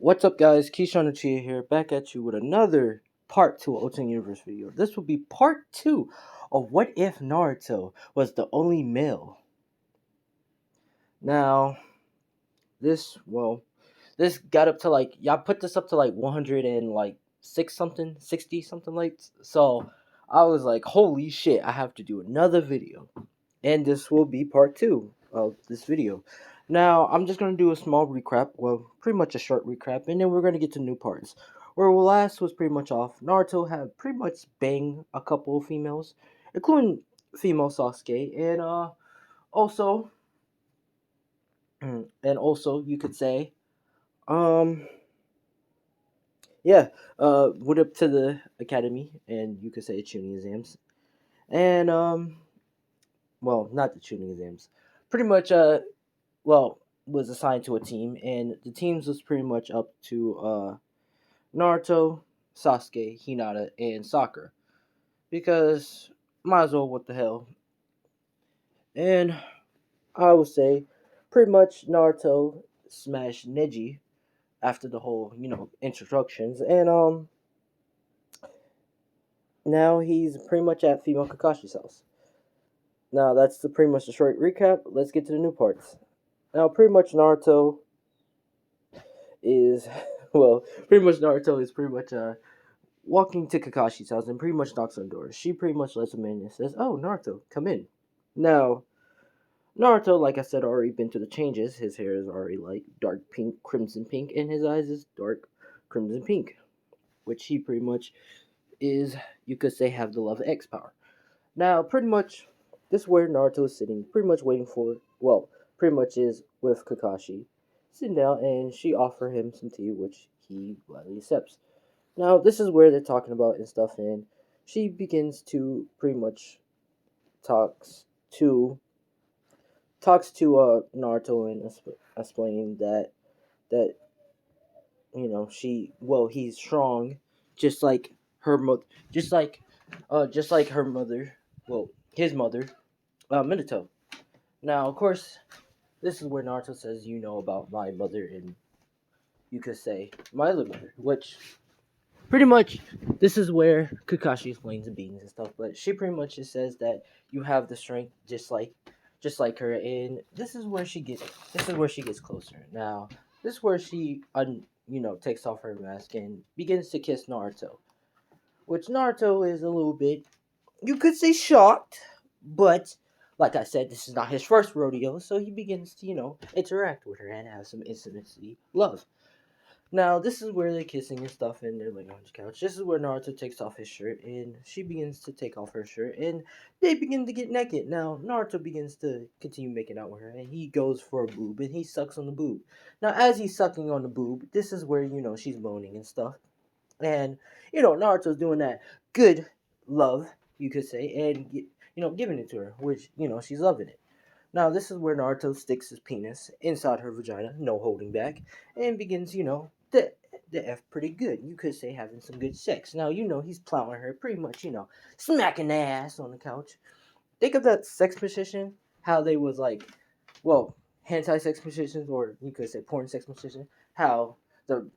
What's up, guys? Keyshawn Chia here, back at you with another part 2 of Ultimate Universe video. This will be part 2 of what if Naruto was the only male. Now, this got up to y'all put this up to 100 and 6 something, 60 something so I was like, holy shit, I have to do another video. And this will be part 2 of this video. Now, I'm just going to do a small recap, well, pretty much a short recap, and then we're going to get to new parts. Where last was pretty much off, Naruto had pretty much banged a couple of females, including female Sasuke, and also, you could say, um, yeah, went up to the academy, and you could say Chunin exams, and, well, not the Chunin exams, pretty much, was assigned to a team, and the teams was pretty much up to Naruto, Sasuke, Hinata, and Sakura, because might as well, what the hell. And I would say pretty much Naruto smashed Neji after the whole, introductions, and now he's pretty much at female Kakashi's house. Now that's pretty much the short recap. Let's get to the new parts. Now pretty much Naruto is pretty much Naruto is pretty much walking to Kakashi's house and pretty much knocks on the door. She pretty much lets him in and says, "Oh, Naruto, come in." Now, Naruto, like I said, already been through the changes. His hair is already dark pink, crimson pink, and his eyes is dark crimson pink, which he pretty much is, you could say, have the love of X power. Now, pretty much, this is where Naruto is sitting, pretty much waiting for, pretty much is with Kakashi, sitting down, and she offer him some tea, which he gladly accepts. Now, this is where they're talking about and stuff, and she begins to pretty much talks to Naruto and explaining that he's strong, just like her mother, just like her mother, his mother, Minato. Now, of course, this is where Naruto says, "You know about my mother," and you could say my other mother, which pretty much this is where Kakashi explains the beings and stuff. But she pretty much just says that you have the strength just like her, and this is where she gets closer. Now, this is where she takes off her mask and begins to kiss Naruto, which Naruto is a little bit, you could say, shocked, but like I said, this is not his first rodeo, so he begins to interact with her and have some intimacy, love. Now, this is where they're kissing and stuff, and they're laying on the couch. This is where Naruto takes off his shirt, and she begins to take off her shirt, and they begin to get naked. Now, Naruto begins to continue making out with her, and he goes for a boob, and he sucks on the boob. Now, as he's sucking on the boob, this is where, she's moaning and stuff. And, Naruto's doing that good love, you could say, and, giving it to her, which, she's loving it. Now, this is where Naruto sticks his penis inside her vagina, no holding back, and begins, the F pretty good. You could say having some good sex. Now, he's plowing her, pretty much, smacking the ass on the couch. Think of that sex position, how they was hentai sex positions, or you could say porn sex position, how the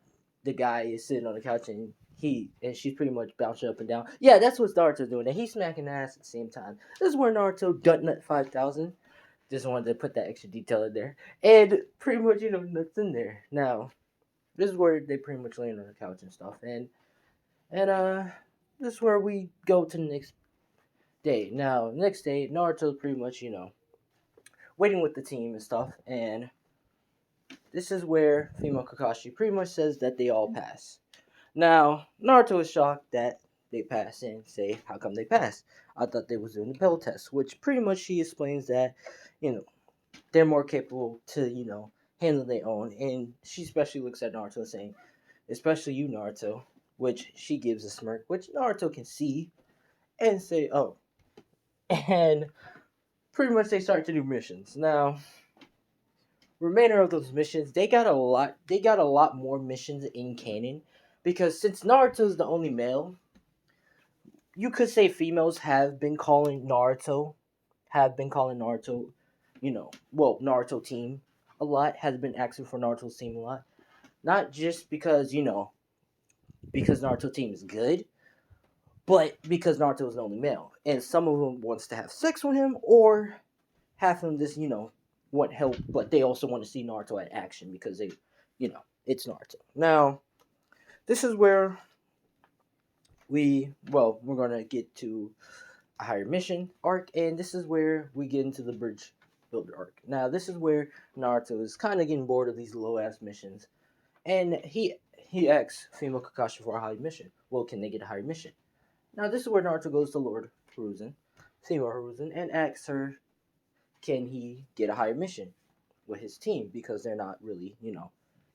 guy is sitting on the couch and she's pretty much bouncing up and down. Yeah, that's what Naruto's doing, and he's smacking the ass at the same time. This is where Naruto Nut 5000. Just wanted to put that extra detail in there. And pretty much, nuts in there. Now, this is where they pretty much laying on the couch and stuff. And this is where we go to the next day. Now, next day, Naruto's pretty much, waiting with the team and stuff. And this is where female Kakashi pretty much says that they all pass. Now, Naruto is shocked that they pass and say, how come they pass? I thought they was doing the Pell test, which pretty much she explains that, they're more capable to, handle their own. And she especially looks at Naruto saying, especially you, Naruto, which she gives a smirk, which Naruto can see and say, oh. And pretty much they start to do missions. Now, remainder of those missions, they got a lot more missions in canon, because since Naruto's the only male, you could say females have been calling Naruto, Naruto team a lot, has been asking for Naruto's team a lot. Not just because, because Naruto team is good, but because Naruto is the only male. And some of them wants to have sex with him, or have him just, want help, but they also want to see Naruto at action because it's Naruto. Now, this is where we're gonna get to a higher mission arc, and this is where we get into the bridge builder arc. Now, this is where Naruto is kind of getting bored of these low ass missions, and he asks female Kakashi for a high mission. Well, can they get a higher mission? Now, this is where Naruto goes to Lord Hiruzen, female Hiruzen, and asks her, can he get a higher mission with his team because they're not really,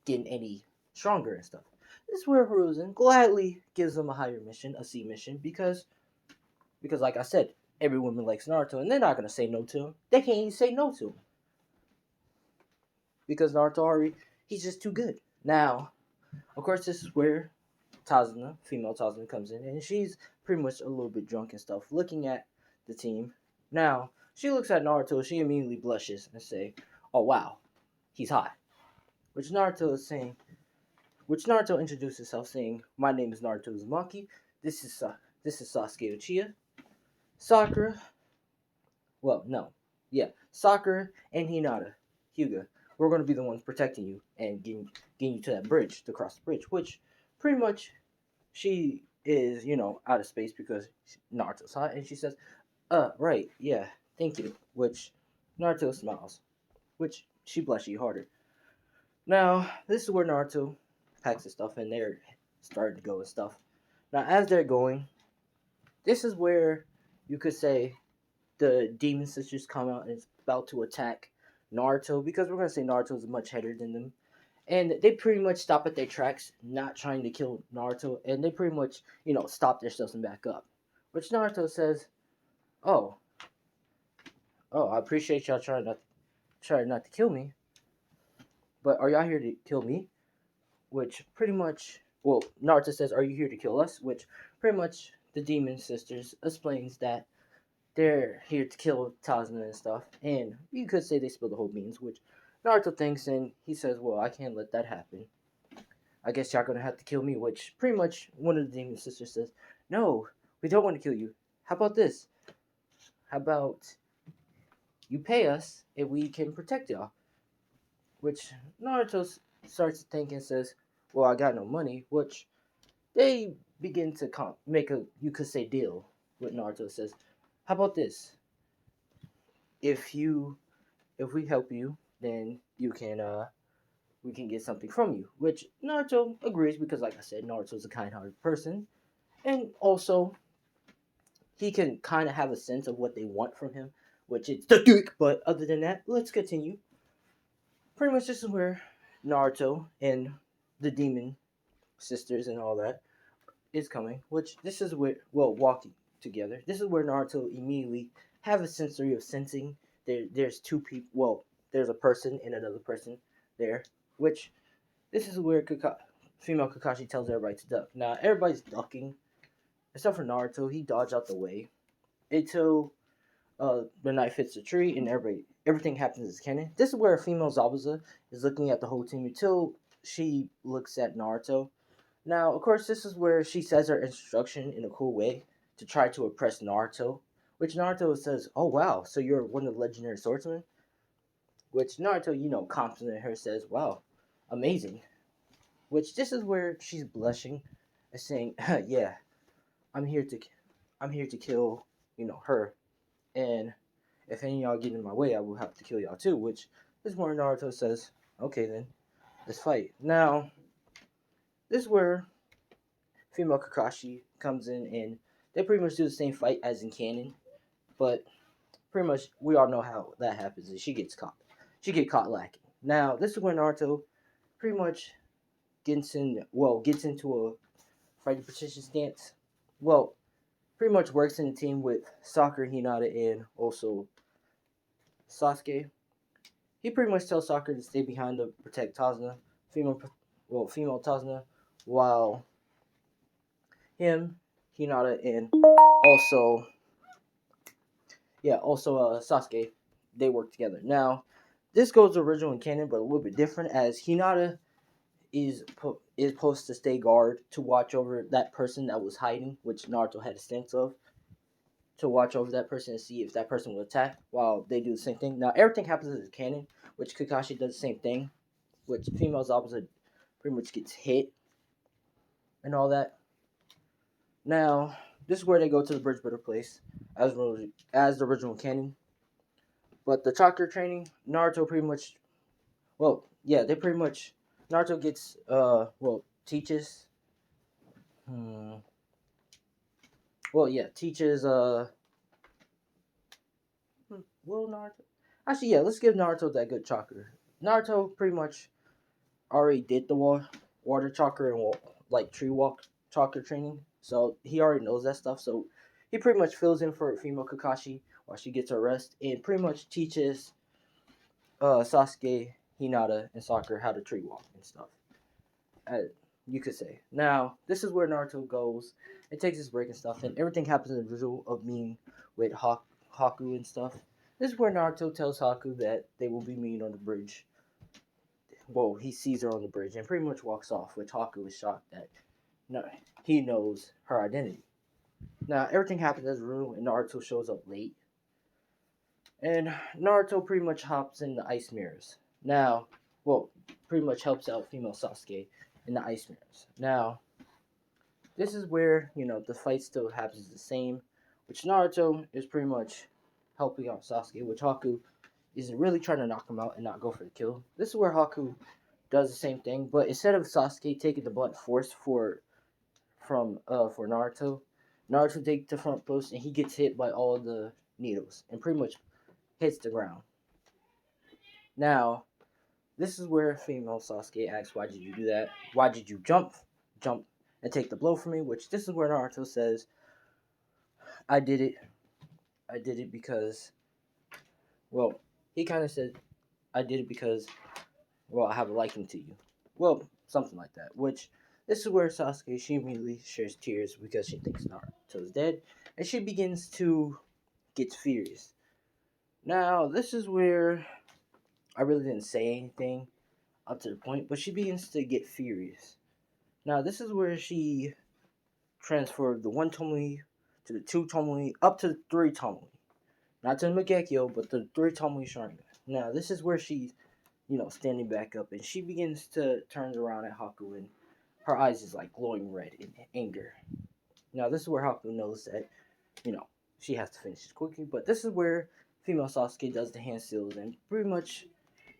getting any stronger and stuff. This is where Hiruzen gladly gives him a higher mission, a C mission, because like I said, every woman likes Naruto, and they're not gonna say no to him. They can't even say no to him because Naruto already he's just too good. Now, of course, this is where Tazuna, female Tazuna, comes in, and she's pretty much a little bit drunk and stuff, looking at the team. Now, she looks at Naruto, she immediately blushes and say, "Oh wow, he's hot." Which Naruto introduces himself saying, "My name is Naruto Uzumaki. This is Sasuke Uchiha. Sakura, well, no, yeah, Sakura and Hinata, Hyuga. We're going to be the ones protecting you and getting you to that bridge, to cross the bridge." Which, pretty much, she is, out of space because Naruto's hot, and she says, right, yeah, thank you." Which Naruto smiles, which she blushes harder. Now, this is where Naruto packs his stuff, and they're starting to go and stuff. Now, as they're going, this is where you could say the demon sisters come out and is about to attack Naruto, because we're gonna say Naruto is much heavier than them, and they pretty much stop at their tracks, not trying to kill Naruto, and they pretty much stop themselves and back up. Which Naruto says, "Oh, I appreciate y'all trying not to kill me, but are y'all here to kill me?" Which pretty much, well, Naruto says, "Are you here to kill us?" Which pretty much the demon sisters explains that they're here to kill Tazuna and stuff, and you could say they spill the whole beans, which Naruto thinks, and he says, "Well, I can't let that happen. I guess y'all gonna have to kill me." Which pretty much one of the demon sisters says, "No, we don't want to kill you. How about this? How about you pay us and we can protect y'all?" Which Naruto starts to think and says, "Well, I got no money." Which they begin to make a, you could say, deal with Naruto. Says, "How about this? If we help you, then we can get something from you." Which Naruto agrees because, like I said, Naruto's a kind-hearted person, and also he can kind of have a sense of what they want from him, which is the Duke. But other than that, let's continue. Pretty much this is where Naruto and the demon sisters and all that is coming. Which this is where, well, walking together. This is where Naruto immediately have a sensory of sensing. There's two people. Well, there's a person and another person there. Which this is where female Kakashi tells everybody to duck. Now everybody's ducking except for Naruto. He dodged out the way until the knife hits the tree, and everything happens as canon. This is where a female Zabuza is looking at the whole team until she looks at Naruto. Now, of course, this is where she says her instruction in a cool way to try to oppress Naruto, which Naruto says, "Oh wow, so you're one of the legendary swordsmen?" Which Naruto, complimenting her, says, "Wow, amazing." Which this is where she's blushing and saying, "Yeah, I'm here to, kill, her, and if any of y'all get in my way, I will have to kill y'all too." Which is where Naruto says, "Okay then, let's fight." Now, this is where female Kakashi comes in, and they pretty much do the same fight as in canon, but pretty much we all know how that happens. Is she gets caught. She get caught lacking. Now, this is where Naruto pretty much gets into a fighting position stance. Well, pretty much works in a team with Sakura, Hinata, and also Sasuke. He pretty much tells Sakura to stay behind to protect Tazuna, female Tazuna, while him, Hinata, and also Sasuke, they work together. Now, this goes to original in canon, but a little bit different, as Hinata is supposed to stay guard to watch over that person that was hiding, which Naruto had a stance of, to watch over that person and see if that person will attack while they do the same thing. Now everything happens as canon, which Kakashi does the same thing, which females opposite pretty much gets hit and all that. Now this is where they go to the bridge builder place as the original canon. But the chakra training, Naruto pretty much, well, yeah, they pretty much, Naruto gets, teaches, teaches, Naruto, actually, yeah, let's give Naruto that good chakra. Naruto pretty much already did the water chakra and, like, tree walk chakra training, so he already knows that stuff, so he pretty much fills in for female Kakashi while she gets her rest, and pretty much teaches, Sasuke, Hinata, and Sakura how to tree walk and stuff. You could say. Now, this is where Naruto goes and takes his break and stuff, and everything happens in the visual of meeting with Haku and stuff. This is where Naruto tells Haku that they will be meeting on the bridge. Well, he sees her on the bridge and pretty much walks off, which Haku is shocked that he knows her identity. Now, everything happens as a rule, and Naruto shows up late. And Naruto pretty much hops in the ice mirrors. Now, pretty much helps out female Sasuke in the ice mirrors. Now, this is where, the fight still happens the same, which Naruto is pretty much helping out Sasuke, which Haku is really trying to knock him out and not go for the kill. This is where Haku does the same thing, but instead of Sasuke taking the blunt force for Naruto, Naruto takes the front post and he gets hit by all the needles and pretty much hits the ground. Now, this is where female Sasuke asks, "Why did you do that? Why did you jump and take the blow from me?" Which this is where Naruto says, "I did it. I did it because, he kind of said, I did it because, I have a liking to you." Well, something like that. Which this is where Sasuke, she immediately sheds tears because she thinks Naruto is dead, and she begins to get furious. Now, this is where I really didn't say anything up to the point, but she begins to get furious. Now, this is where she transferred the 1 Tomoe to the 2 Tomoe up to the 3 Tomoe. Not to the Megekyo, but the 3 Tomoe Sharingan. Now, this is where she's, standing back up, and she begins to turn around at Haku, and her eyes is like glowing red in anger. Now, this is where Haku knows that, she has to finish this quickly, but this is where female Sasuke does the hand seals and pretty much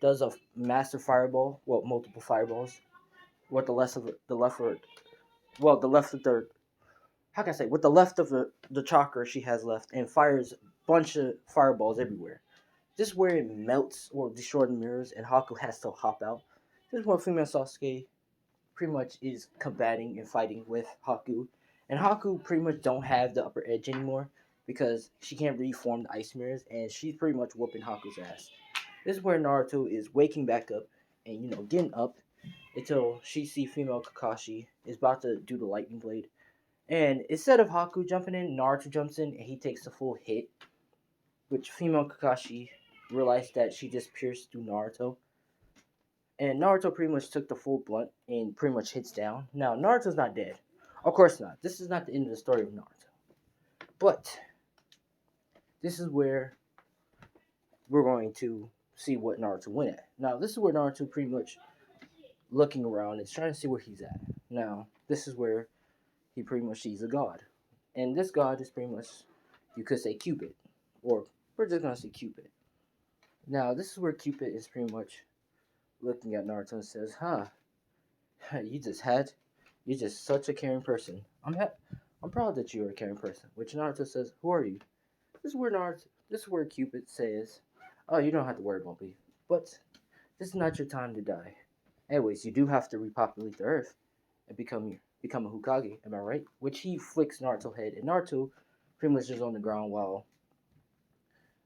does a master fireball, multiple fireballs, with the left of the left of the with the left of the chakra she has left, and fires a bunch of fireballs everywhere. This is where it melts or destroys the mirrors, and Haku has to hop out. This is where female Sasuke pretty much is combating and fighting with Haku, and Haku pretty much don't have the upper edge anymore because she can't reform the ice mirrors, and she's pretty much whooping Haku's ass. This is where Naruto is waking back up and getting up until she see female Kakashi is about to do the lightning blade. And instead of Haku jumping in, Naruto jumps in and he takes a full hit, which female Kakashi realized that she just pierced through Naruto. And Naruto pretty much took the full blunt and pretty much hits down. Now, Naruto's not dead. Of course not. This is not the end of the story of Naruto. But this is where we're going to see what Naruto went at. Now, this is where Naruto pretty much looking around and trying to see where he's at. Now, this is where he pretty much sees a god. And this god is pretty much, you could say, Cupid. Or we're just going to say Cupid. Now, this is where Cupid is pretty much looking at Naruto and says, you're just such a caring person. I'm proud that you're a caring person. Which Naruto says, who are you? This is where Cupid says, oh, you don't have to worry about me. But this is not your time to die. Anyways, you do have to repopulate the earth and become a Hokage, am I right? Which he flicks Naruto's head, and Naruto pretty much is on the ground while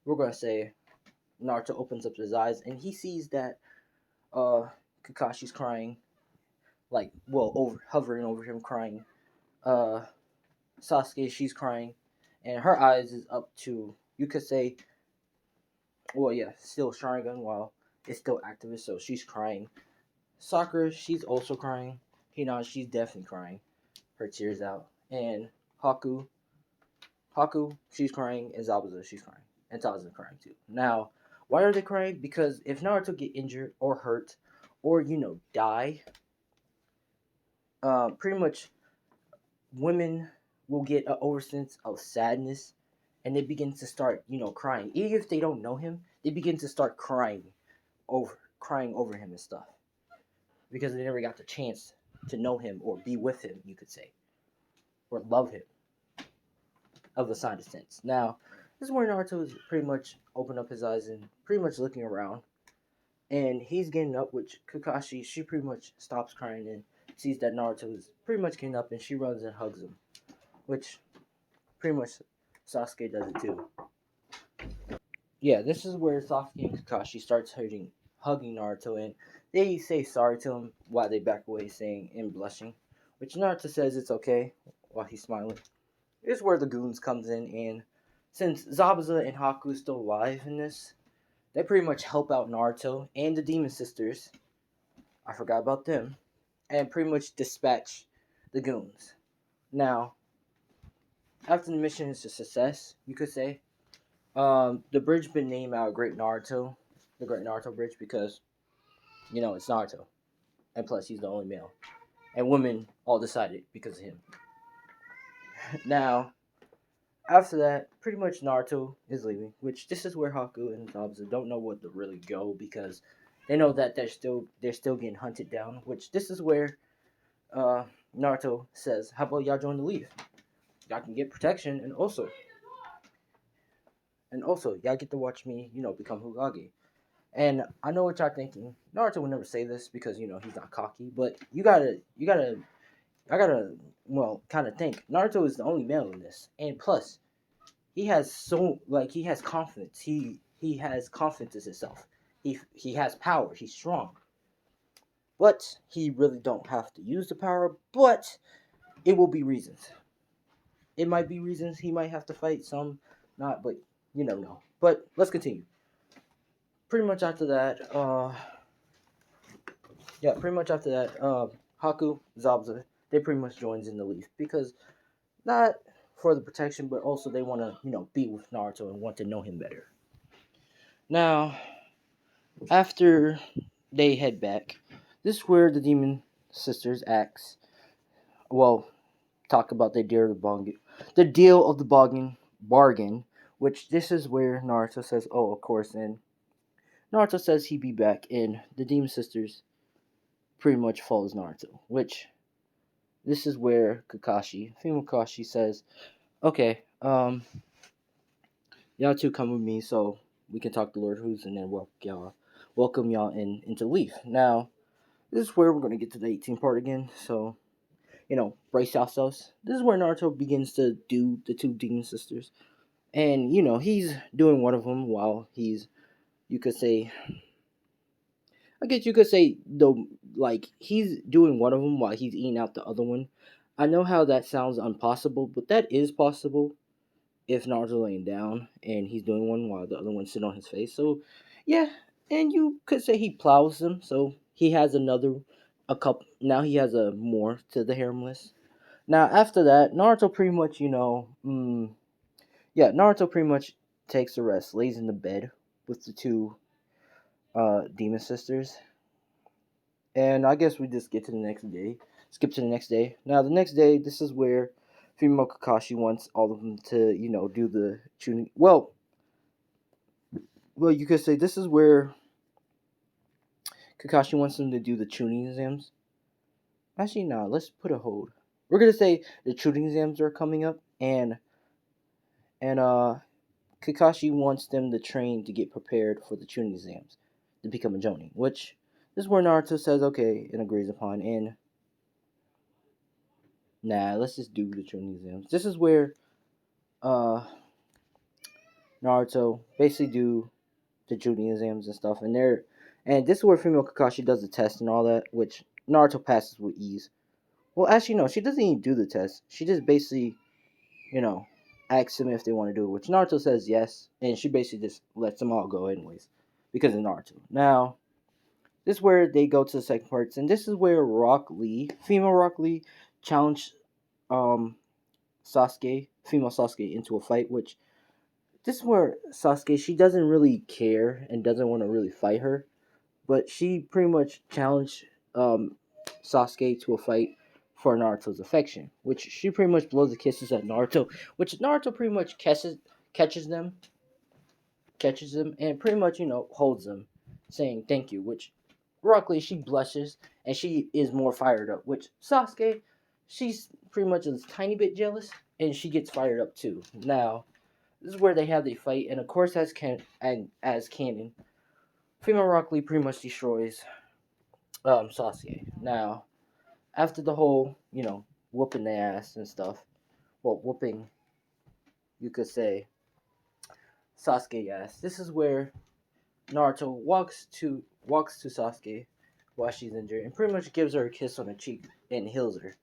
we're gonna say Naruto opens up his eyes and he sees that Kakashi's crying, hovering over him crying. Sasuke, she's crying, and her eyes is up to, you could say, still Sharingan while it's still active, so she's crying. Sakura, she's also crying. Hina, she's definitely crying her tears out. And Haku, she's crying, and Zabuza, she's crying, and Taza's crying too. Now, why are they crying? Because if Naruto get injured or hurt, or die, pretty much women will get an oversense of sadness, and they begin to start crying. Even if they don't know him, they begin to start crying over him and stuff because they never got the chance to know him or be with him, you could say, or love him of a side of sense. Now, this is where Naruto is pretty much open up his eyes and pretty much looking around, and he's getting up. Which Kakashi, she pretty much stops crying and sees that Naruto is pretty much getting up, and she runs and hugs him, which pretty much Sasuke does it too. Yeah, this is where Sasuke and Kakashi starts hugging Naruto, and they say sorry to him while they back away, saying and blushing, which Naruto says it's okay while he's smiling. This is where the goons comes in, and since Zabuza and Haku is still alive in this, they pretty much help out Naruto and the Demon Sisters. I forgot about them, and pretty much dispatch the goons. Now, after the mission is a success, you could say, the bridge been named out the Great Naruto Bridge, because it's Naruto, and plus he's the only male, and women all decided because of him. Now, after that, pretty much Naruto is leaving, which this is where Haku and Zabuza don't know what to really go, because they know that they're still getting hunted down. Which this is where uh, Naruto says, "How about y'all join the Leaf? Y'all can get protection, and also y'all get to watch me, become Hokage." And I know what y'all thinking. Naruto would never say this because he's not cocky, but I gotta, well, kind of think. Naruto is the only male in this, and plus, he has confidence. He has confidence in himself. He has power. He's strong, but he really don't have to use the power. But it will be reasons. It might be reasons he might have to fight some, not, but you never know. But let's continue. Pretty much after that, yeah, pretty much after that, Haku, Zabuza, they pretty much joins in the Leaf, because not for the protection, but also they want to, be with Naruto and want to know him better. Now, after they head back, this is where the Demon Sisters well, talk about the deal of the bargain, which this is where Naruto says, "Oh, of course," and Naruto says he'd be back, and the Demon Sisters pretty much follows Naruto, which this is where female Kakashi says, "Okay, y'all two come with me so we can talk to Lord Who's, and then welcome y'all into Leaf." Now, this is where we're gonna get to the 18 part again, so brace yourselves. This is where Naruto begins to do the two Demon Sisters, and he's doing one of them while you could say, I guess you could say, though, like he's doing one of them while he's eating out the other one. I know how that sounds impossible, but that is possible if Naruto laying down and he's doing one while the other one's sitting on his face. So, yeah, and you could say he plows them. So he has a couple. Now he has a more to the harem list. Now after that, Naruto pretty much, yeah, Naruto pretty much takes a rest, lays in the bed with the two demon sisters, and I guess we just get to the next day. Skip to the next day. Now the next day, this is where female Kakashi wants all of them to, do the Chunin. Well, you could say this is where Kakashi wants them to do the Chunin exams. Actually, no, let's put a hold. We're gonna say the Chunin exams are coming up, and Kakashi wants them to train to get prepared for the Chunin exams to become a Jonin, which this is where Naruto says okay and agrees upon. And nah, let's just do the Chunin exams. This is where uh Naruto basically do the Chunin exams and stuff, and this is where female Kakashi does the test and all that, which Naruto passes with ease. Well, actually, no, she doesn't even do the test. She just basically, you know, asks them if they want to do it, which Naruto says yes, and she basically just lets them all go anyways because of Naruto. Now, This is where they go to the second parts, and this is where Rock Lee, female Rock Lee, challenged um female Sasuke, into a fight. Which this is where Sasuke, she doesn't really care and doesn't want to really fight her, but she pretty much challenged Sasuke to a fight for Naruto's affection, which she pretty much blows the kisses at Naruto, which Naruto pretty much catches them, and pretty much holds them, saying thank you. Which Rock Lee, she blushes and she is more fired up. Which Sasuke, she's pretty much a tiny bit jealous and she gets fired up too. Now this is where they have the fight, and of course as canon, female Rock Lee pretty much destroys Sasuke. Now after the whole whooping the ass and stuff, well whooping, you could say, Sasuke ass. This is where Naruto walks to Sasuke while she's injured and pretty much gives her a kiss on the cheek and heals her.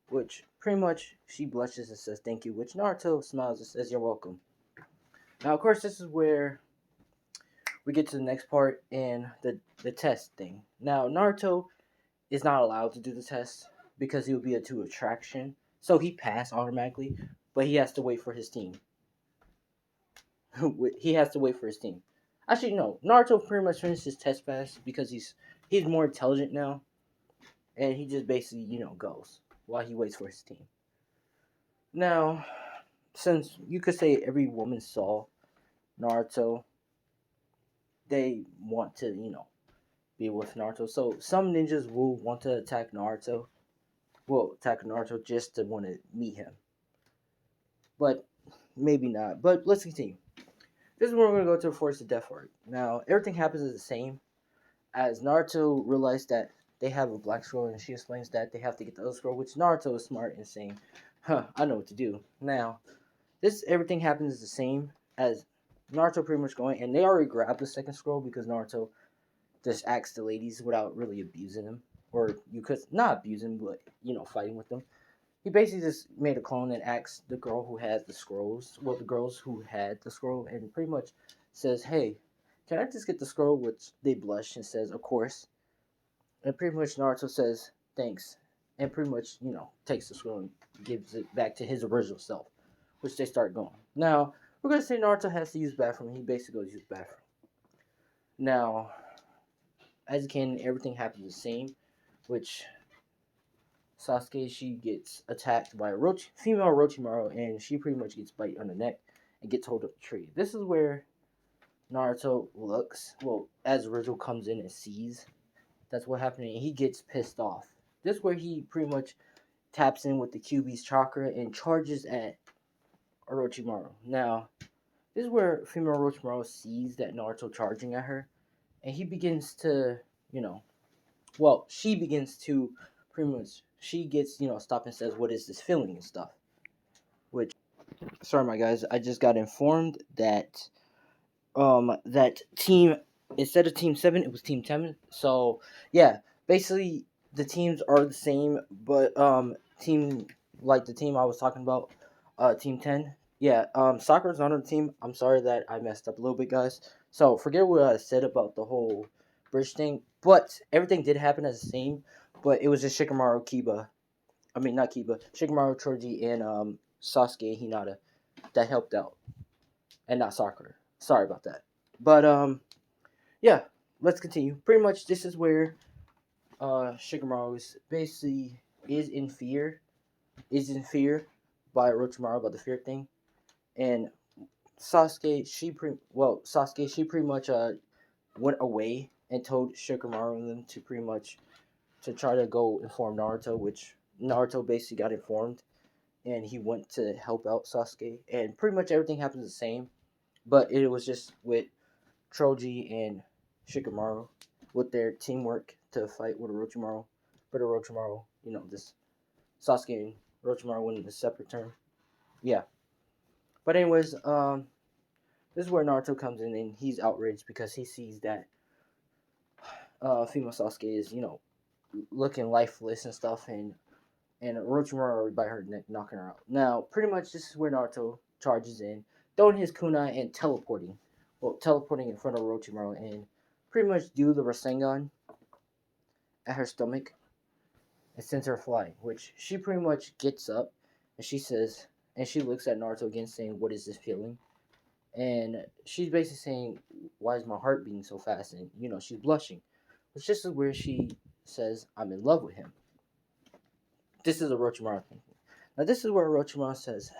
Which pretty much she blushes and says thank you, which Naruto smiles and says you're welcome. Now of course this is where we get to the next part and the test thing. Now Naruto is not allowed to do the test because he would be a two attraction. So he passed automatically, but he has to wait for his team. He has to wait for his team. Actually, no. Naruto pretty much finished his test pass because he's more intelligent now, and he just basically goes while he waits for his team. Now, since you could say every woman saw Naruto, they want to be with Naruto. So some ninjas will want to attack Naruto. Will attack Naruto just to want to meet him, but maybe not. But let's continue. This is where we're going to go to the Forest of Death arc. Now, everything happens the same as Naruto realized that they have a black scroll, and she explains that they have to get the other scroll, which Naruto is smart and saying, I know what to do. Now, everything happens the same as Naruto pretty much going, and they already grabbed the second scroll because Naruto just asked the ladies without really abusing them. Or you could, not abusing, but, fighting with them. He basically just made a clone and asked the girl who has the scrolls, well, the girls who had the scroll, and pretty much says, hey, can I just get the scroll? Which they blush and says, of course. And pretty much Naruto says, thanks. And pretty much, takes the scroll and gives it back to his original self, which they start going. Now, we're going to say Naruto has to use the bathroom. He basically goes to use the bathroom. Now, as you can, everything happens the same, which Sasuke, she gets attacked by a female Orochimaru, and she pretty much gets bite on the neck and gets hold of the tree. This is where Naruto looks, well, as Rizzo comes in and sees that's what happened, and he gets pissed off. This is where he pretty much taps in with the QB's chakra and charges at Orochimaru. Now, this is where female Orochimaru sees that Naruto charging at her, and he begins to, she begins to pretty much, she gets, stopped and says, what is this feeling and stuff. Which, sorry my guys, I just got informed that that team, instead of team 7 it was team 10. So yeah, basically the teams are the same, but team, like the team I was talking about, team 10, yeah, Sakura's not on the team. I'm sorry that I messed up a little bit, guys, so forget what I said about the whole bridge thing, but everything did happen as the same, but it was just Shikamaru, not Kiba, Shikamaru, Choji, and Sasuke and Hinata that helped out, and not Sakura. Sorry about that. But yeah, let's continue. Pretty much this is where Shikamaru is basically is in fear by Orochimaru about the fear thing, and Sasuke, she pretty much went away and told Shikamaru and them to pretty much to try to go inform Naruto, which Naruto basically got informed, and he went to help out Sasuke, and pretty much everything happens the same, but it was just with Troji and Shikamaru with their teamwork to fight with Orochimaru. But Orochimaru, this Sasuke and Orochimaru went in a separate turn. Yeah. But anyways, this is where Naruto comes in and he's outraged because he sees that female Sasuke is, looking lifeless and stuff, and Orochimaru by her neck knocking her out. Now, pretty much this is where Naruto charges in, throwing his kunai and teleporting in front of Orochimaru and pretty much do the Rasengan. at her stomach and sends her flying, which she pretty much gets up and she says, and she looks at Naruto again, saying, "What is this feeling?" And she's basically saying, "Why is my heart beating so fast?" And she's blushing. It's just where she says, "I'm in love with him." This is Orochimaru thinking. Now this is where Orochimaru says,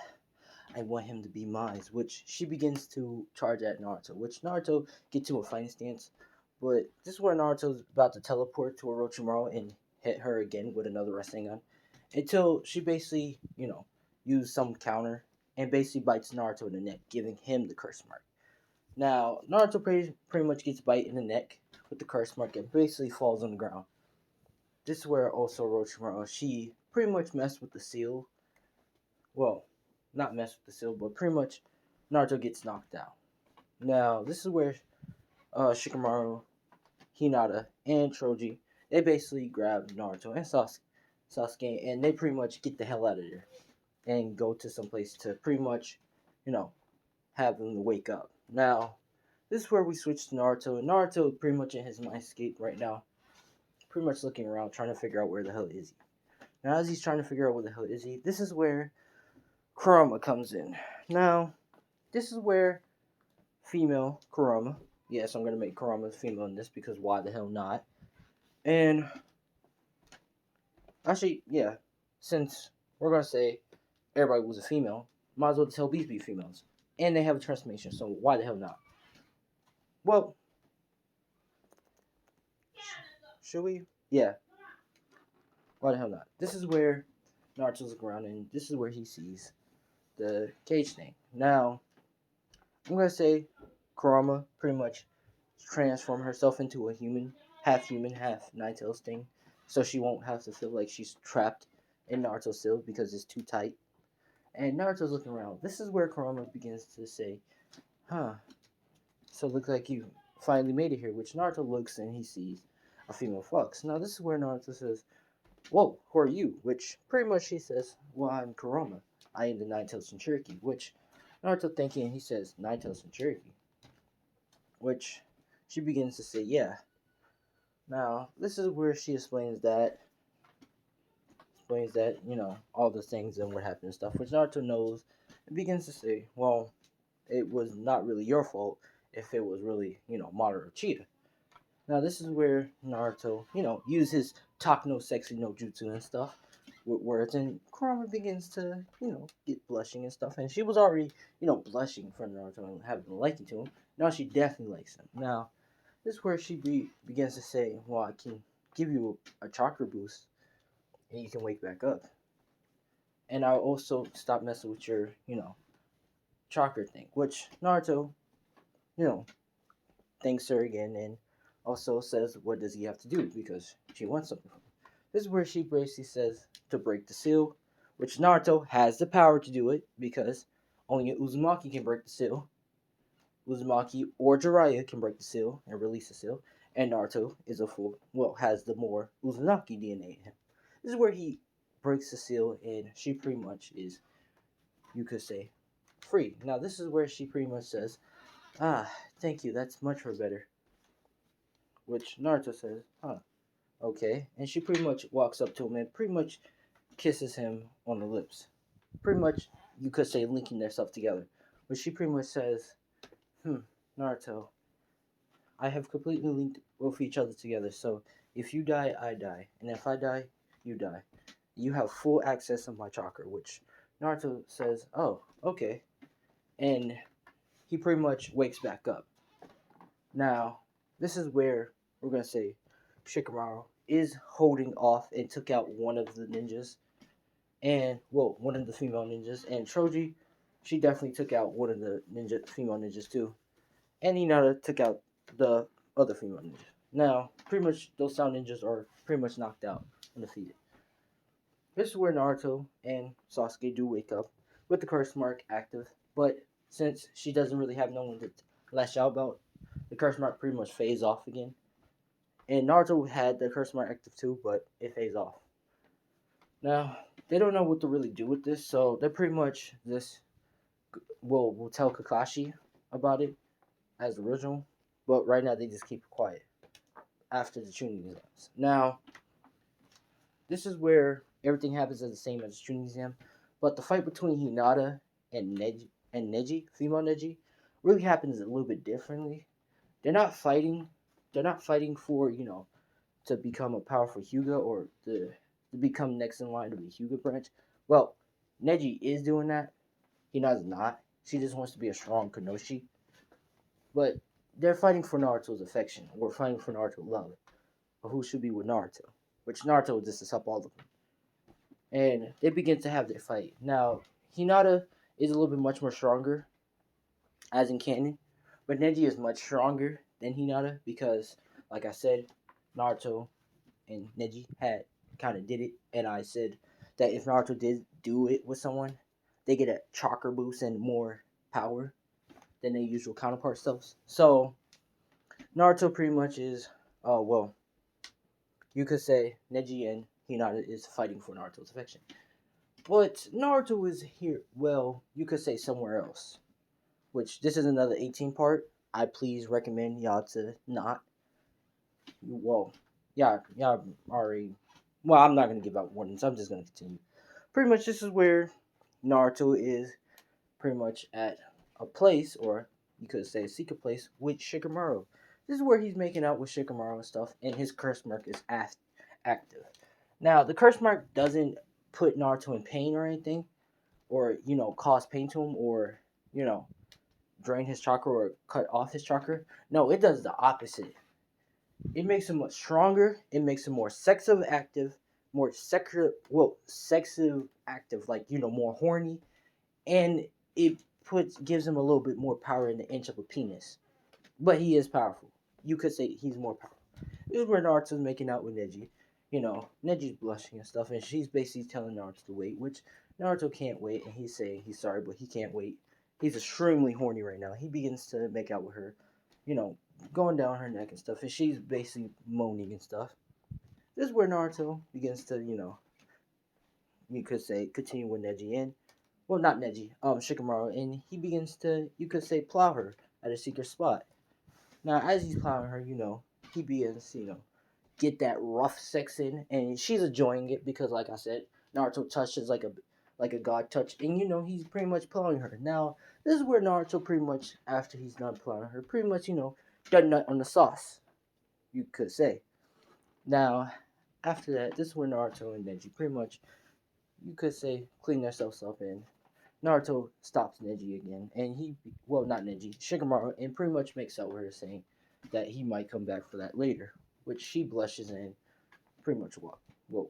"I want him to be mine," which she begins to charge at Naruto, which Naruto gets to a fighting stance. But this is where Naruto's about to teleport to Orochimaru and hit her again with another Rasengan until she basically, uses some counter and basically bites Naruto in the neck, giving him the curse mark. Now, Naruto pretty much gets bite in the neck with the curse mark and basically falls on the ground. This is where also Orochimaru, she pretty much messed with the seal. Well, not messed with the seal, but pretty much Naruto gets knocked out. Now, this is where Shikamaru, Hinata, and Choji, they basically grab Naruto and Sasuke, and they pretty much get the hell out of there and go to some place to pretty much, you know, have them wake up. Now, this is where we switch to Naruto, and Naruto pretty much in his mind state right now, pretty much looking around, trying to figure out where the hell is he. Now, as he's trying to figure out where the hell is he, this is where Kurama comes in. Now, this is where female Kurama, yes, I'm going to make Kurama female in this because why the hell not? And actually, yeah, since we're going to say everybody was a female, might as well tell these be females. And they have a transformation, so why the hell not? Well, should we? Yeah, why the hell not? This is where Naruto's looking around, and this is where he sees the cage thing. Now, I'm gonna say Kurama pretty much transformed herself into a human, half Nine-Tails thing, so she won't have to feel like she's trapped in Naruto's cell because it's too tight. And Naruto's looking around. This is where Kurama begins to say, "Huh, so it looks like you finally made it here," which Naruto looks and he sees a female fox. Now, this is where Naruto says, "Whoa, who are you?" Which pretty much he says, "Well, I'm Kurama. I am the Nine-Tails Cherokee," which Naruto thinking he says, "Nine-Tails Cherokee," which she begins to say, "Yeah." Now, this is where she explains that, all the things and what happened and stuff, which Naruto knows and begins to say, "Well, it was not really your fault if it was really, Madara Cheetah." Now, this is where Naruto, uses his talk no sexy no jutsu and stuff with words, and Kurama begins to, get blushing and stuff. And she was already, blushing for Naruto and having a liking to him. Now she definitely likes him. Now, this is where she begins to say, "Well, I can give you a chakra boost, and you can wake back up. And I'll also stop messing with your, chakra thing," which Naruto, you know, thanks her again and also says, what does he have to do because she wants something from him. This is where she basically says to break the seal, which Naruto has the power to do it because only Uzumaki can break the seal. Uzumaki or Jiraiya can break the seal and release the seal, and Naruto has the more Uzumaki DNA in him. This is where he breaks the seal, and she pretty much is, you could say, free. Now this is where she pretty much says, thank you, that's much for better. Which Naruto says, okay. And she pretty much walks up to him and pretty much kisses him on the lips. Pretty much, you could say, linking themselves together. But she pretty much says, Naruto, I have completely linked both each other together. So if you die, I die. And if I die, you die. You have full access of my chakra. Which Naruto says, oh, okay. And he pretty much wakes back up. Now, this is where we're going to say Shikamaru is holding off and took out one of the ninjas. And, well, one of the female ninjas. And Choji, she definitely took out one of the female ninjas too. And Hinata took out the other female ninja. Now, pretty much those sound ninjas are pretty much knocked out and defeated. This is where Naruto and Sasuke do wake up with the curse mark active. But since she doesn't really have no one to lash out about, the curse mark pretty much fades off again. And Naruto had the curse mark active too, but it fades off. Now, they don't know what to really do with this, so they're pretty much will tell Kakashi about it as original, but right now they just keep it quiet. after the Chunin exams. Now, this is where everything happens as the same as the Chunin exam, but the fight between Hinata and Neji, female Neji, really happens a little bit differently. They're not fighting. They're not fighting for to become a powerful Hyuga or to become next in line to the Hyuga branch. Well, Neji is doing that. Hinata's not. She just wants to be a strong Kanoshi. But they're fighting for Naruto's affection, or fighting for Naruto's love, or who should be with Naruto, which Naruto will just help all of them. And they begin to have their fight. Now, Hinata is a little bit much more stronger, as in canon, but Neji is much stronger than Hinata because, like I said, Naruto and Neji had kind of did it, and I said that if Naruto did do it with someone, they get a chakra boost and more power than their usual counterpart stuff. So Naruto pretty much is, well, you could say Neji and Hinata is fighting for Naruto's affection. But Naruto is here, well, you could say somewhere else. Which, this is another 18 part. I please recommend y'all to not. Well, y'all already. Well, I'm not going to give out warnings. I'm just going to continue. Pretty much, this is where Naruto is pretty much at a place, or you could say a secret place, with Shikamaru. This is where he's making out with Shikamaru and stuff, and his curse mark is active. Now, the curse mark doesn't put Naruto in pain or anything, or, cause pain to him, or, drain his chakra or cut off his chakra. No, it does the opposite. It makes him much stronger. It makes him more sexive active, sexive active, like, more horny, and it gives him a little bit more power in the inch of a penis. But he is powerful. You could say he's more powerful. This is where Naruto's making out with Neji. Neji's blushing and stuff, and she's basically telling Naruto to wait, which Naruto can't wait, and he's saying he's sorry, but he can't wait. He's extremely horny right now. He begins to make out with her, going down her neck and stuff, and she's basically moaning and stuff. This is where Naruto begins to, you could say, continue with Neji and, well, not Neji, Shikamaru, and he begins to, you could say, plow her at a secret spot. Now, as he's plowing her, he begins, get that rough sex in, and she's enjoying it because, like I said, Naruto touches like a god touch, and he's pretty much plowing her. Now, this is where Naruto pretty much, after he's done plowing her, pretty much done nut on the sauce, you could say. Now, after that, this is where Naruto and Neji pretty much, you could say, clean themselves up, and Naruto stops Neji again, and not Neji, Shikamaru, and pretty much makes out with her, saying that he might come back for that later, which she blushes and pretty much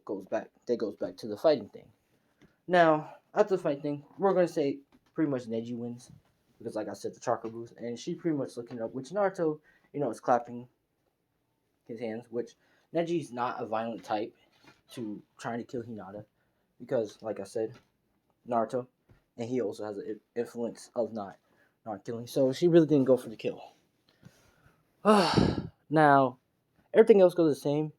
goes back to the fighting thing. Now, after the fight thing, we're going to say pretty much Neji wins, because like I said, the chakra boost, and she pretty much looking it up, which Naruto, is clapping his hands, which Neji's not a violent type to trying to kill Hinata, because like I said, Naruto, and he also has an influence of not killing, so she really didn't go for the kill. Now, everything else goes the same.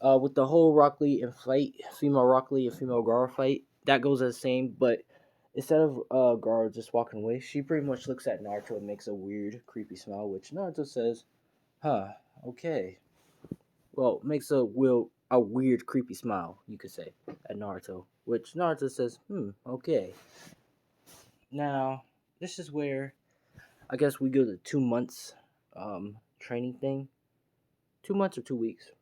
With the whole Rock Lee and fight, female Rock Lee and female Gaara fight, that goes the same, but instead of Gaara just walking away, she pretty much looks at Naruto and makes a weird, creepy smile, which Naruto says, huh, okay. Well, makes a weird, creepy smile, you could say, at Naruto, which Naruto says, okay. Now, this is where I guess we go to 2 months training thing. 2 months or 2 weeks?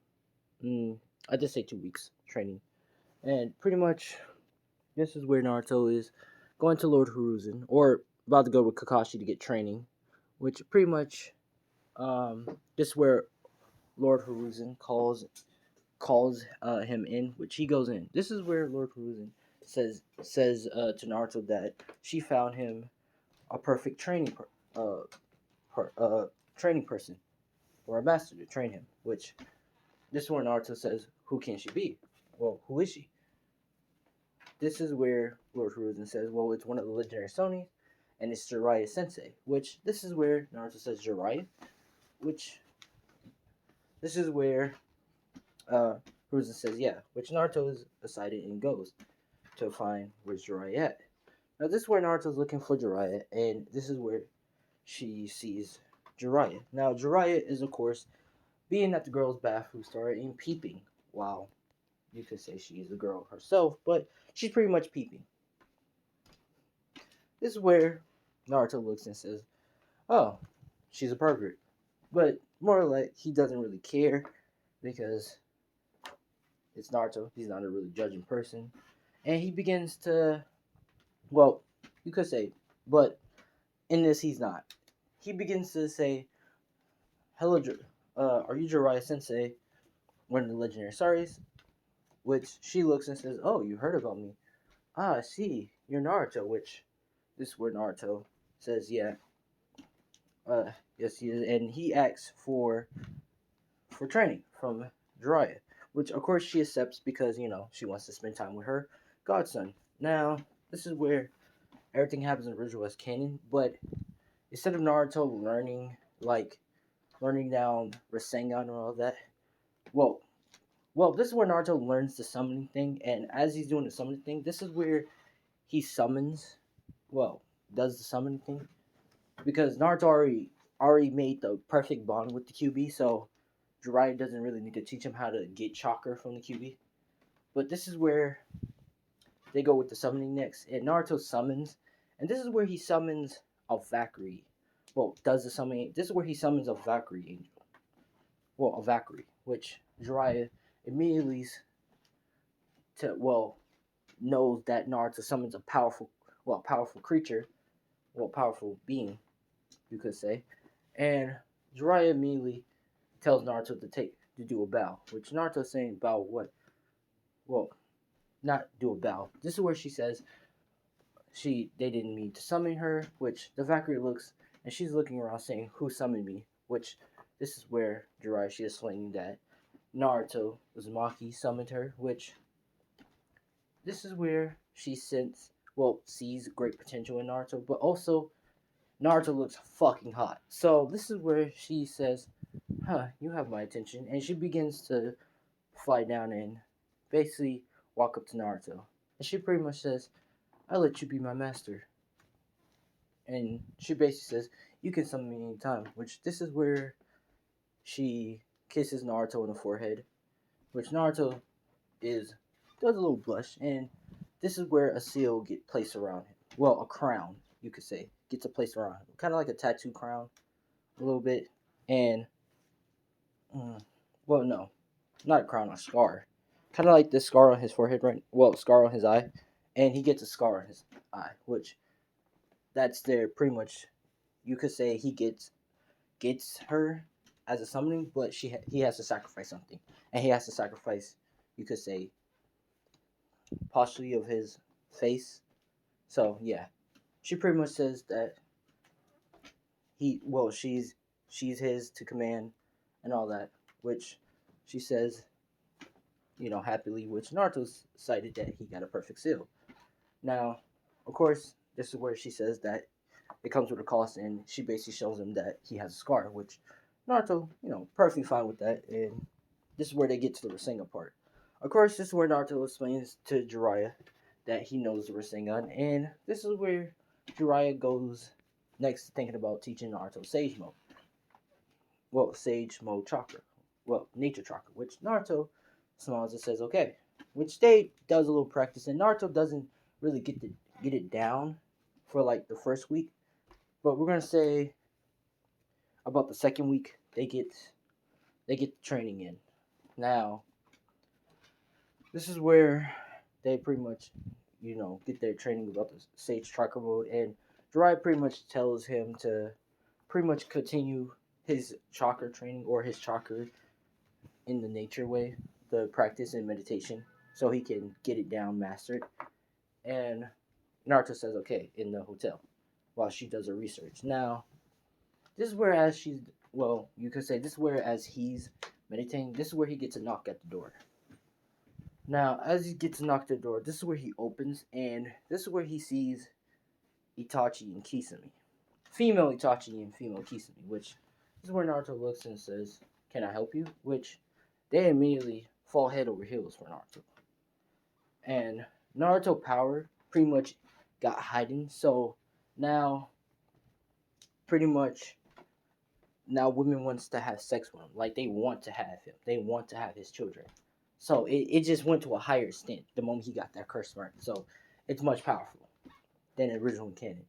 I just say 2 weeks training. And pretty much, this is where Naruto is going to Lord Hiruzen, or about to go with Kakashi to get training, which pretty much, this is where Lord Hiruzen calls him in, which he goes in. This is where Lord Hiruzen says to Naruto that she found him a perfect training person, or a master to train him, which this is where Naruto says, who can she be? Well, who is she? This is where Lord Hiruzen says, well, it's one of the legendary Sonis, and it's Jiraiya Sensei, which this is where Naruto says Jiraiya, which this is where Hiruzen says, yeah, which Naruto is excited and goes to find where's Jiraiya at. Now, this is where Naruto's looking for Jiraiya, and this is where she sees Jiraiya. Now, Jiraiya is, of course, being at the girl's bathroom started and peeping. Wow, you could say she's a girl herself, but she's pretty much peeping. This is where Naruto looks and says, "Oh, she's a pervert." But more like he doesn't really care because it's Naruto. He's not a really judging person, and he begins to, well, you could say, but in this he's not. He begins to say, "Hello, are you Jiraiya Sensei?" One of the legendary Saris, which she looks and says, "Oh, you heard about me? Ah, I see. You're Naruto." Which this is where Naruto says, "Yeah, yes, he is," and he asks for training from Jiraiya, which of course she accepts because she wants to spend time with her godson. Now, this is where everything happens in original West canon, but instead of Naruto learning down Rasengan and all that, well, this is where Naruto learns the summoning thing, and as he's doing the summoning thing, this is where he summons, well, does the summoning thing because Naruto already made the perfect bond with the QB, so Jiraiya doesn't really need to teach him how to get chakra from the QB. But this is where they go with the summoning next, and Naruto summons, and this is where he summons a Valkyrie. Well, does the summoning? This is where he summons a Valkyrie angel. Well, a Valkyrie, which Jiraiya immediately knows that Naruto summons a powerful creature, powerful being, you could say, and Jiraiya immediately tells Naruto to do a bow, which Naruto's saying bow what? Well, not do a bow. This is where she says they didn't mean to summon her, which the Valkyrie looks and she's looking around saying, "Who summoned me?" Which this is where Jiraiya she is explaining that Naruto Uzumaki summoned her, which this is where she sees great potential in Naruto, but also Naruto looks fucking hot. So this is where she says, "Huh, you have my attention," and she begins to fly down and basically walk up to Naruto, and she pretty much says, "I let you be my master," and she basically says, "You can summon me anytime." Which this is where she kisses Naruto on the forehead, which Naruto is does a little blush, and this is where a seal get placed around him. Well, a crown, you could say, gets a place around him, kind of like a tattoo crown, a little bit, and well, no, not a crown, a scar, kind of like this scar on his forehead, right? Well, scar on his eye, and he gets a scar on his eye, which that's there pretty much. You could say he gets her as a summoning, but he has to sacrifice something, and he has to sacrifice, you could say, partially of his face. So yeah, she pretty much says that she's his to command and all that, which she says happily, which Naruto's cited that he got a perfect seal. Now, of course, this is where she says that it comes with a cost, and she basically shows him that he has a scar, which Naruto, perfectly fine with that, and this is where they get to the Rasengan part. Of course, this is where Naruto explains to Jiraiya that he knows the Rasengan, and this is where Jiraiya goes next to thinking about teaching Naruto Sage Mode. Well, Sage Mode Chakra. Well, Nature Chakra, which Naruto smiles and says, okay. Which they does a little practice, and Naruto doesn't really get it down for like the first week, but we're gonna say about the second week they get the training in. Now, this is where they pretty much, get their training about the Sage Chakra mode, and Jiraiya pretty much tells him to pretty much continue his chakra training or his chakra in the nature way, the practice and meditation, so he can get it down, mastered. And Naruto says, okay, in the hotel, while she does her research. Now, this is where as she's, well, you could say this is where as he's meditating, this is where he gets a knock at the door. Now, as he gets a knock at the door, this is where he opens, and this is where he sees Itachi and Kisame. Female Itachi and female Kisame, which this is where Naruto looks and says, "Can I help you?" Which they immediately fall head over heels for Naruto. And Naruto power pretty much got hidden, so now pretty much now women wants to have sex with him. Like they want to have him. They want to have his children. So it just went to a higher extent the moment he got that curse mark. So it's much powerful than the original canon.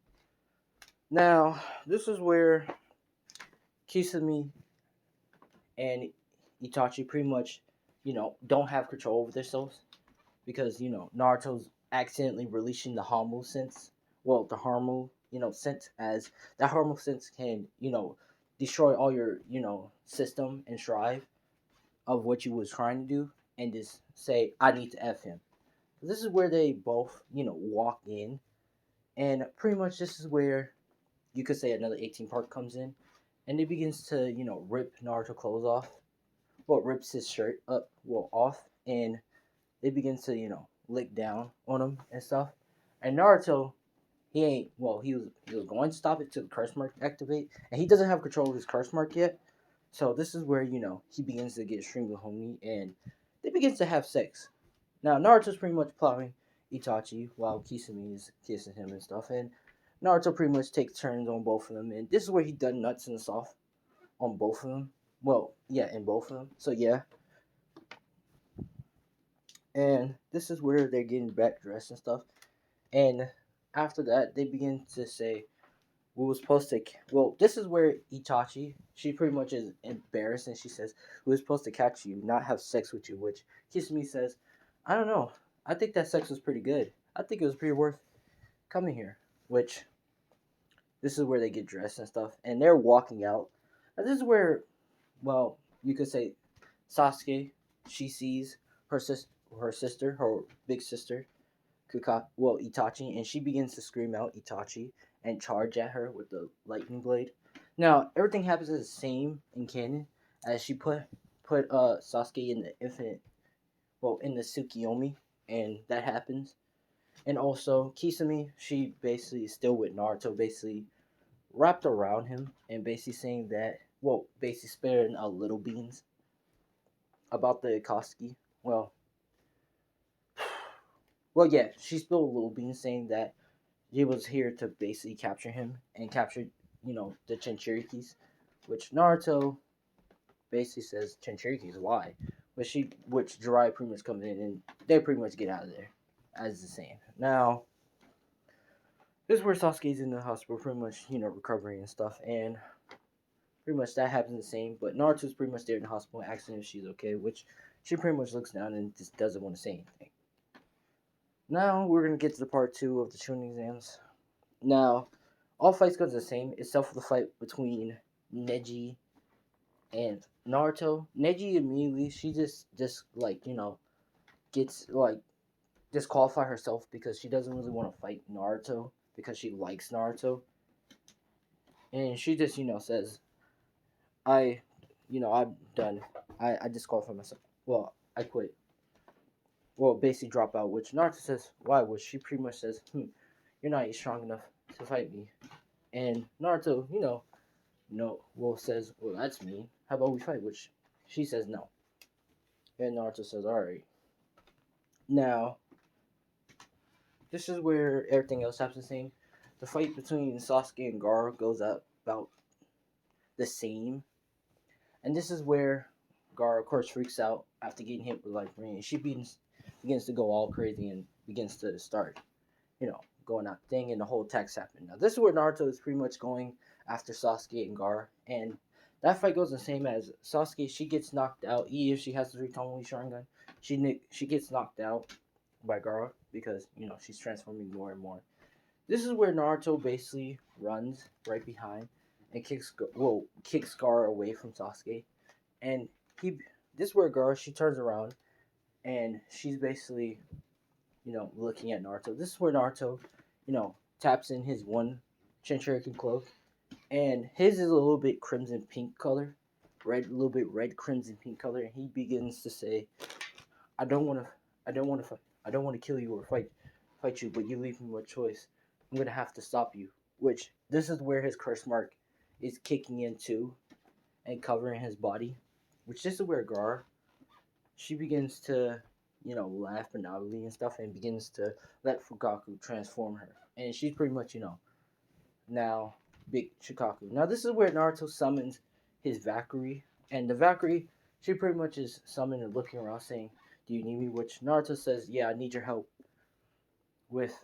Now, this is where Kisame and Itachi pretty much, don't have control over themselves because, Naruto's accidentally releasing the harmful sense. Well, the harmful, sense, as that harmful sense can, destroy all your, system and strive of what you was trying to do and just say, I need to F him. This is where they both, walk in. And pretty much this is where you could say another 18 part comes in. And it begins to, rip Naruto clothes off. Well, rips his shirt up, well, off. And it begins to, lick down on him and stuff. And Naruto, he ain't, well, he was going to stop it till the curse mark activate. And he doesn't have control of his curse mark yet. So this is where, he begins to get extremely horny and they begins to have sex. Now Naruto's pretty much plowing Itachi while Kisame is kissing him and stuff, and Naruto pretty much takes turns on both of them, and this is where he done nuts and stuff on both of them. Well, yeah, in both of them. So yeah, and this is where they're getting back dressed and stuff, and after that they begin to say we were supposed to. Well, this is where Itachi, she pretty much is embarrassed, and she says we were supposed to catch you, not have sex with you. Which Kisame says, I don't know. I think that sex was pretty good. I think it was pretty worth coming here. Which this is where they get dressed and stuff, and they're walking out. And this is where, well, you could say Sasuke, she sees her big sister, Itachi, and she begins to scream out Itachi and charge at her with the lightning blade. Now everything happens the same in canon as she put Sasuke in the infinite, well, in the Tsukiyomi, and that happens. And also Kisame, she basically is still with Naruto, basically wrapped around him and basically saying that, well, basically sparing a little beans about the Akatsuki. Well, well, yeah, she spilled a little beans saying that he was here to basically capture him and capture, the Chinchurikis, which Naruto basically says Chinchurikis, why? Which Jiraiya pretty much comes in and they pretty much get out of there, as the same. Now, this is where Sasuke's in the hospital, pretty much, recovering and stuff, and pretty much that happens the same. But Naruto's pretty much there in the hospital, asking if she's okay, which she pretty much looks down and just doesn't want to say anything. Now we're gonna get to the part two of the Chunin exams. Now, all fights go the same, except for the fight between Neji and Naruto. Neji immediately, she just like, gets like disqualify herself because she doesn't really want to fight Naruto because she likes Naruto. And she just, says, I, I'm done. I disqualify myself. Well, I quit. Well, basically drop out, which Naruto says, why? Which she pretty much says, you're not strong enough to fight me. And Naruto, no, well, says, well, that's me. How about we fight? Which she says no. And Naruto says, alright. Now, this is where everything else happens the same. The fight between Sasuke and Gaara goes up about the same. And this is where Gaara, of course, freaks out after getting hit with light rain. She begins to go all crazy and begins to start, going out thing, and the whole attacks happen. Now, this is where Naruto is pretty much going after Sasuke and Gaara, and that fight goes the same as Sasuke. She gets knocked out, even if she has the Three-Tone Sharingan. She gets knocked out by Gaara because she's transforming more and more. This is where Naruto basically runs right behind and kicks Gaara away from Sasuke, and he this is where Gaara, she turns around and she's basically looking at Naruto. This is where Naruto taps in his one Shinchuriken cloak, and his is a little bit crimson pink color, a little bit red crimson pink color, and he begins to say, I don't want to, fight. I don't want to kill you or fight you, but you leave me with choice. I'm gonna have to stop you. Which this is where his curse mark is kicking in too, and covering his body. Which this is where Gar, she begins to, laugh benevolently and stuff, and begins to let Fugaku transform her, and she's pretty much, now big Shikaku. Now this is where Naruto summons his Valkyrie, and the Valkyrie, she pretty much is summoned and looking around saying, "Do you need me?" Which Naruto says, "Yeah, I need your help with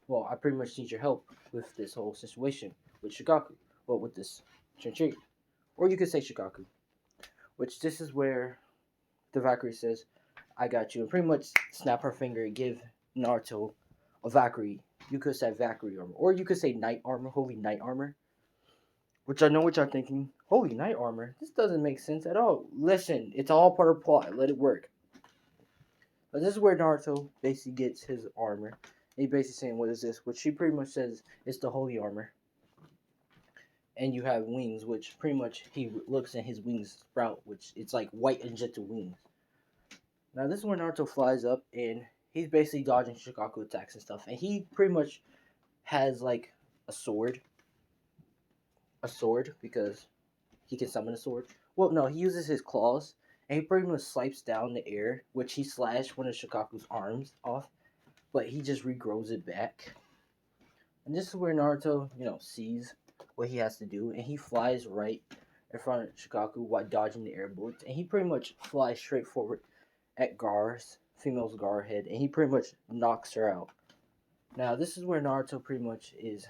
well, I pretty much need your help with this whole situation with Shigaku. Well, with this Chinchilla, or you could say Shigaku." Which this is where the Valkyrie says, "I got you," and pretty much snap her finger and give Naruto a Valkyrie. You could say Valkyrie armor, or you could say Knight armor, Holy Knight armor. Which I know what y'all thinking. Holy Knight armor? This doesn't make sense at all. Listen, it's all part of the plot. Let it work. But this is where Naruto basically gets his armor. He basically saying, "What is this?" Which she pretty much says it's the holy armor. And you have wings, which pretty much he looks and his wings sprout, which it's like white and gentle wings. Now this is where Naruto flies up and he's basically dodging Shikaku attacks and stuff. And he pretty much has like a sword. A sword because he can summon a sword. Well, no, he uses his claws and he pretty much swipes down the air, which he slashed one of Shikaku's arms off, but he just regrows it back. And this is where Naruto, sees what he has to do, and he flies right in front of Shikaku while dodging the air bullets, and he pretty much flies straight forward at Gar's, female's Gar head, and he pretty much knocks her out. Now, this is where Naruto pretty much is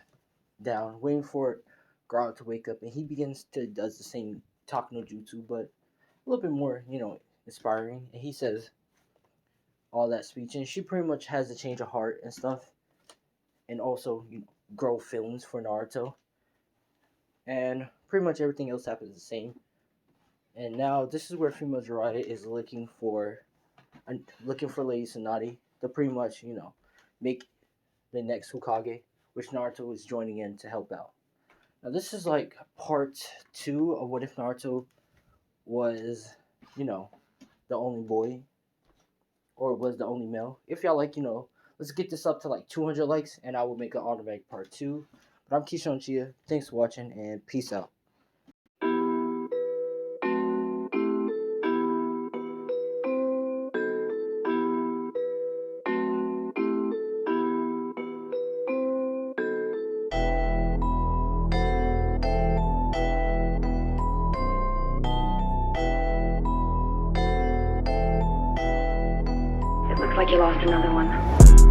down, waiting for Gar to wake up, and he begins to does the same talk no jutsu, but a little bit more, inspiring. And he says all that speech, and she pretty much has a change of heart and stuff, and also grow feelings for Naruto. And pretty much everything else happens the same. And now this is where female Jiraiya is looking for Lady Tsunade to pretty much, make the next Hokage, which Naruto is joining in to help out. Now this is like part 2 of what if Naruto was, the only boy or was the only male. If y'all like, let's get this up to like 200 likes and I will make an automatic part 2. But I'm Keyshawn Chia. Thanks for watching and peace out. It looks like you lost another one.